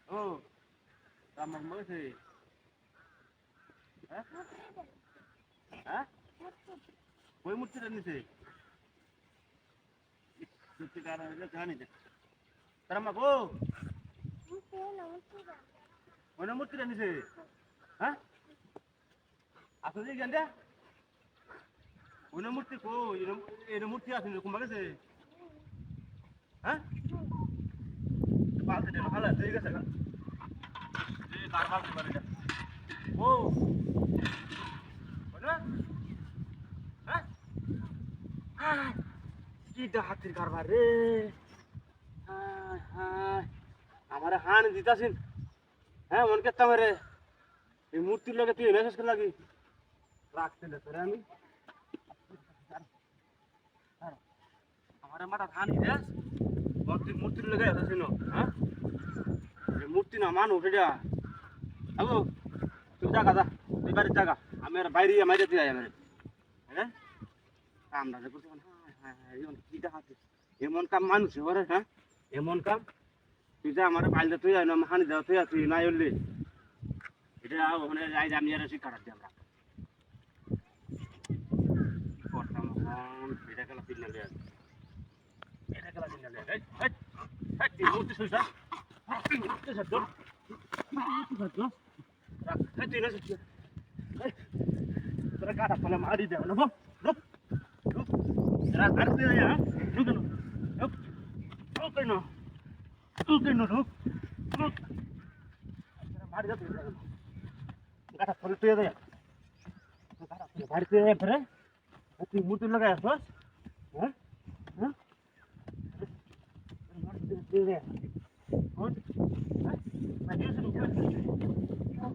ও আমার মরেছে হ্যাঁ হ্যাঁ ওই মূর্তিটা নিছে সত্যিকার জানি তার মা গো ওই মূর্তিটা নিছে হ্যাঁ আসলে জ্ঞান দে ওই মূর্তি কো এর মূর্তি আছে কোন গেছে হ্যাঁ পালতে দেন ভালো ঠিক আছে এই কার পালতে পারে না ও ওনা হ্যাঁ হ্যাঁ কি হাতির কারবার রে হ্যাঁ হ্যাঁ আমার হান দিতাছিন হ্যাঁ মন কেতা মেরে এই মূর্তির লগে তুই মেসেজ করে লাগি রাখতে না তোরে আমি আমার মাথা ধান দিস মূর্তির লগে আছিস হ্যাঁ এই মূর্তি না মানুষ এটা হ্যালো তুই জাগা যা তুই বাড়ির জাগা আমি আর বাইরে মাইরে তুই আমার হ্যাঁ কামটা যে করতে হ্যাঁ হ্যাঁ কি দেখাচ্ছিস এমন কাম মানুষ এবারে হ্যাঁ এমন কাম তুই যা আমার বাইরে তুই আয় না হানি দেওয়া তুই নাই উঠলি এটা ওখানে যাই আমি আর শিক্ষা রাখছি আমরা করতাম এটা গেলা সিগন্যাল দেওয়া এটা গেলা সিগন্যাল দেওয়া তুই মূর্তি শুইছ তুই মূর্তি সত্য তুই না সত্য তোরা কাটা ফলে মারি দেওয়া না রাত আর তুই হ্যাঁ ঢুক কেন ঢুক কেন ঢুক কেন ঢুক ঢুক মারি দেওয়া তুই কাটা ফলে তুই দেয়া কাটা ফলে মারি তুই ফেরে তুই মূর্তি লাগাই আসছ হ্যাঁ হ্যাঁ মারি তুই দেয়া হ্যাঁ